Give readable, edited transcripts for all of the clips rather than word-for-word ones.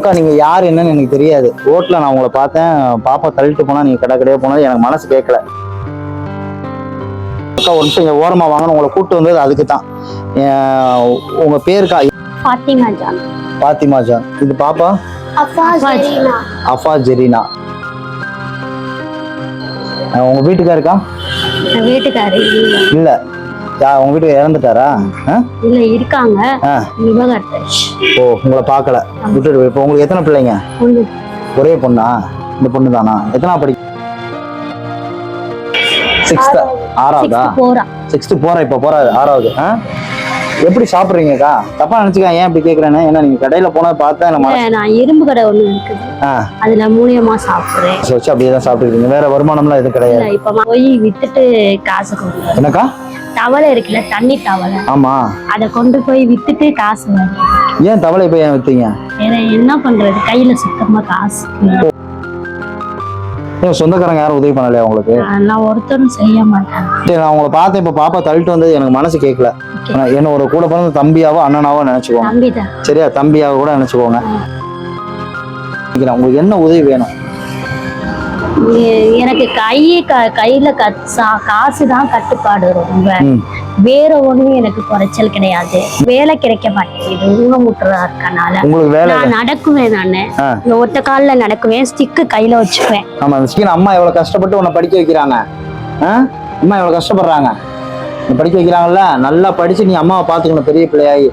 அக்கா நீங்க யார் என்னன்னு எனக்கு தெரியாது. ரோட்ல நான் உங்களை பார்த்தேன், பாப்பா தள்ளிட்டு போனா நீங்க கடையே போனது எனக்கு மனசு கேட்கல. அக்கா ஒரு நிமிஷம் இங்க ஓரமா வாங்கன்னு உங்களை கூப்பிட்டு வந்தது அதுக்கு தான். உங்க பேருக்கா? ஃபாத்திமா ஜான். ஃபாத்திமா ஜான். இது பாப்பா அஃபா ஜெரீனா. உங்க வீட்டுக்காருக்கா? வீட்டுக்காரு இல்ல, உங்க வீட்டுக்கு இறந்துட்டாரா? இல்ல இருக்காங்க. ஓ, உங்களை பார்க்கல, விட்டுட்டு. இப்போ உங்களுக்கு எத்தனை பிள்ளைங்க? ஒரே பொண்ணா? இந்த பொண்ணு தானா? எத்தனா படி? 6th, 6வதா? 6th போறா, இப்ப போறாரு 6வது. எப்படி சாப்பிடுறீங்கக்கா? தப்பா நினைச்சுக்கா, ஏன் இப்படி கேக்குறேன்னு. ஏன்னா நீங்க கடையில போனா பார்த்தா நான் இரும்பு கடை ஒண்ணு இருக்குது, அதுல மூலியமா சாப்பிடுறேன். வச்சு அப்படியே தான் சாப்பிட்டுருக்கீங்க, வேற வருமானம்லாம் எதுவும் கிடையாது? இப்ப போய் வித்துட்டு காசு கொண்டு. என்னக்கா? தவளை இருக்குல்ல, தண்ணி தவளை. ஆமா, அத கொண்டு போய் வித்துட்டு காசு. ஏன் தவளை போய் ஏன் வித்தீங்க? என்ன பண்றது, கையில சுத்தமா காசு. சொந்தக்காரங்க யாரும் உதவி பண்ணலையா உங்களுக்கு? நான் ஒருத்தரும் செய்ய மாட்டேன். நான் உங்களை பார்த்தேன், இப்ப பாப்பா தள்ளிட்டு வந்தது எனக்கு மனசு கேட்கல. என்ன ஒரு கூட பிறந்த தம்பியாவோ அண்ணனாவோ நினைச்சுக்கோங்க. சரியா? தம்பியாவோ கூட நினைச்சுக்கோங்க. உங்களுக்கு என்ன உதவி வேணும்? எனக்கு கையில காசு தான் கட்டுப்பாடு ரொம்ப. வேற ஒண்ணும் எனக்கு குறைச்சல் கிடையாது. வேலை கிடைக்க மாட்டேங்குது, ஊனமுற்றதா இருக்கனால. நான் நடக்குவேன், நானு ஒத்த கால்ல நடக்குவேன், ஸ்டிக்கு கையில வச்சுக்குவேன். ஆமா, அம்மா எவ்வளவு கஷ்டப்பட்டு உன்னை படிக்க வைக்கிறாங்க. அம்மா எவ்வளவு கஷ்டப்படுறாங்க, படிக்க வைக்கிறாங்கல்ல. நல்லா படிச்சு நீ அம்மாவை பாத்துக்கணும், பெரிய பிள்ளையாயி.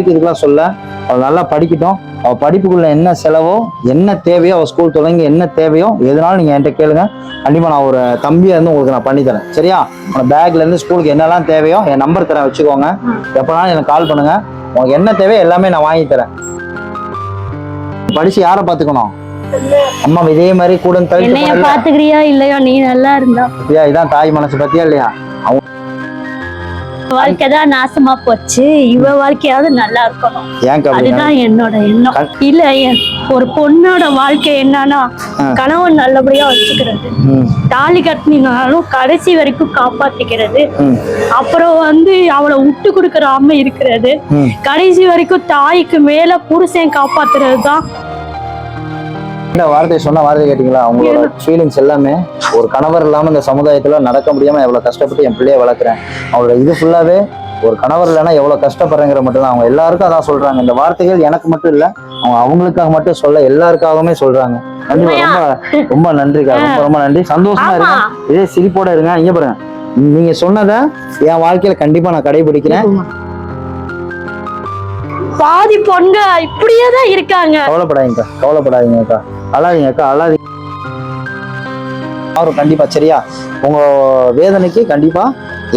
இதுக்கெல்லாம் சொல்ல, அவள் நல்லா படிக்கட்டும். அவள் படிப்புக்குள்ள என்ன செலவோ என்ன தேவையோ, அவள் ஸ்கூல் தொடங்கி என்ன தேவையோ எதுனாலும் நீங்க என்கிட்ட கேளுங்க. கண்டிப்பா நான் ஒரு தம்பியா இருந்து உங்களுக்கு நான் பண்ணி தரேன். சரியா? உங்க பேக்ல இருந்து ஸ்கூலுக்கு என்னெல்லாம் தேவையோ என் நம்பர் தரேன், வச்சுக்கோங்க. எப்பனாலும் எனக்கு கால் பண்ணுங்க, உங்களுக்கு என்ன தேவையோ எல்லாமே நான் வாங்கி தரேன். படிச்சு யாரை பாத்துக்கணும்? அம்மா இதே மாதிரி கூட பாத்துக்கிறியா இல்லையா? நீ நல்லா இருந்தா இதான் தாய் மனசு, பத்தியா இல்லையா? வாழ்க்கைதான் நாசமா போச்சு, இவ வாழ்க்கையாவது நல்லா இருக்கணும், அதுதான் என்னோட எண்ணம். இல்ல, ஒரு பொண்ணோட வாழ்க்கை என்னன்னா, கணவன் நல்லபடியா வச்சுக்கிறது, தாலி கட்டினாலும் கடைசி வரைக்கும் காப்பாத்திக்கிறது, அப்புறம் அவளை விட்டு கொடுக்கறாம இருக்கிறது, கடைசி வரைக்கும் தாய்க்கு மேல புருஷன் காப்பாத்துறது தான். இந்த வார்த்தையை சொன்ன வார்த்தை கேட்டீங்களா? அவங்களோட ஃபீலிங்ஸ் எல்லாமே ஒரு கணவர் இல்லாம இந்த சமுதாயத்துல நடக்க முடியாம எவ்வளவு கஷ்டப்பட்டு என் பிள்ளைய வளர்க்குறேன். அவங்களோட இது ஃபுல்லாவே ஒரு கணவர் இல்லைன்னா எவ்வளவு கஷ்டப்படுறேங்கிற மட்டும் தான். அவங்க எல்லாருக்கும் அதான் சொல்றாங்க. இந்த வார்த்தைகள் எனக்கு மட்டும் இல்ல, அவங்க அவங்களுக்காக மட்டும் சொல்ல, எல்லாருக்காகவுமே சொல்றாங்க. கண்டிப்பா ரொம்ப ரொம்ப நன்றிக்கா, ரொம்ப ரொம்ப நன்றி. சந்தோஷமா இருங்க, இதே சிரிப்போட இருங்க. இங்க பாருங்க, நீங்க சொன்னதை என் வாழ்க்கையில கண்டிப்பா நான் கடைபிடிக்கிறேன். பாதி பொண்ணுங்க இப்படியேதான் இருக்காங்க. கவலைப்படாதீங்கக்கா, கவலைப்படாதீங்கக்கா, அழாதீங்கக்கா, அழாதீங்க. கண்டிப்பா சரியா? உங்க வேதனைக்கு கண்டிப்பா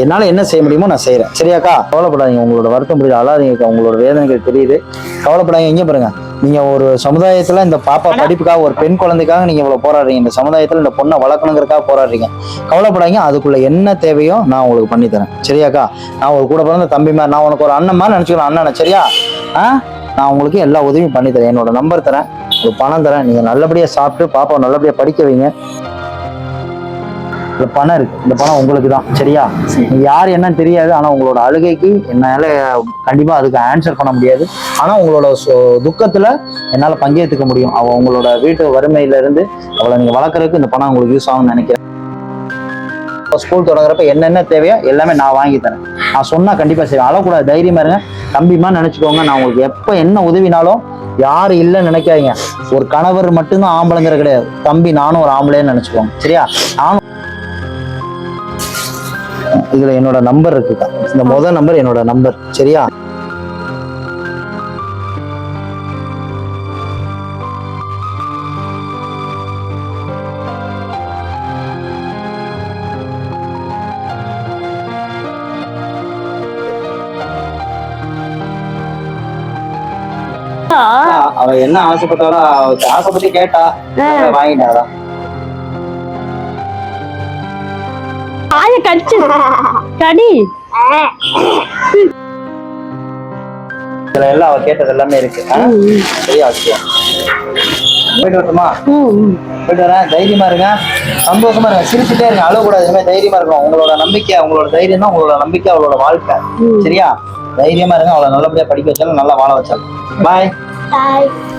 என்னால என்ன செய்ய முடியுமோ நான் செய்யறேன். சரியாக்கா? கவலைப்படாதீங்க, உங்களோட வருத்தம் புரியுது, அழாதீங்கக்கா, உங்களோட வேதனைகள் தெரியுது. கவலைப்படாதீங்க. இங்க பாருங்க, நீங்க ஒரு சமுதாயத்துல இந்த பாப்பா படிப்புக்காக, ஒரு பெண் குழந்தைக்காக நீங்க இவ்வளவு போராடுறீங்க. இந்த சமுதாயத்துல இந்த பொண்ணை வளர்க்கணுங்கிறதுக்காக போராடுறீங்க. கவலைப்படாதீங்க, அதுக்குள்ள என்ன தேவையோ நான் உங்களுக்கு பண்ணி தரேன். சரியாக்கா? நான் ஒரு கூட பிறந்த தம்பி மாதிரி, நான் உனக்கு ஒரு அண்ணன் மாதிரி நினைச்சுக்கிறேன். அண்ணனை சரியா? நான் உங்களுக்கு எல்லா உதவியும் பண்ணி தரேன். என்னோட நம்பர் தரேன், உங்களுக்கு பணம் தரேன். நீங்க நல்லபடியா சாப்பிட்டு பாப்பாவை நல்லபடியா படிக்க வைங்க. இந்த பணம் இருக்கு, இந்த பணம் உங்களுக்கு தான். சரியா? நீங்க யாரு என்னன்னு தெரியாது, ஆனா உங்களோட அழுகைக்கு என்னால கண்டிப்பா அதுக்கு ஆன்சர் பண்ண முடியாது. ஆனா உங்களோட துக்கத்துல என்னால பங்கேற்றுக்க முடியும். உங்களோட வீட்டு வறுமையில இருந்து அவளை நீங்க வளர்க்கறதுக்கு இந்த பணம் உங்களுக்கு யூஸ் ஆகும்னு நினைக்கிறேன். ஸ்கூல் தொடங்குறப்ப என்னென்ன தேவையோ எல்லாமே நான் வாங்கி தரேன். நான் சொன்னா கண்டிப்பா செய்வேன். அழக்கூடாது, தைரியமா இருங்க, தம்பிமா நினைச்சுக்கோங்க. நான் உங்களுக்கு எப்ப என்ன உதவினாலும் யாரு இல்லைன்னு நினைக்காதீங்க. ஒரு கணவர் மட்டும்தான் ஆம்பளைங்கிற கிடையாது, தம்பி நானும் ஒரு ஆம்பளைன்னு நினைச்சுக்கோங்க. சரியா? நானும் இதுல என்னோட நம்பர் இருக்குக்கா, இந்த முதல் நம்பர் என்னோட நம்பர். சரியா? அவ என்ன ஆசைப்பட்டாலும் ஆசைப்பட்டு கேட்டா வாங்கிட்டாரா? கடி இதுல எல்லாம் அவ கேட்டது எல்லாமே இருக்கு. சரியா? போயிட்டு வரட்டுமா? போயிட்டு வரேன். தைரியமா இருங்க, சந்தோஷமா இருங்க, சிரிச்சுட்டே இருங்க, அழக்கூடாது. இனிமே தைரியமா இருக்கும். உங்களோட நம்பிக்கை, உங்களோட தைரியம் தான் உங்களோட நம்பிக்கை, அவளோட வாழ்க்கை. சரியா? தைரியமா இருங்க, அவளை நல்லபடியா படிக்க வச்சாலும் நல்லா வாழ வச்சாலும். பாய். பாய்.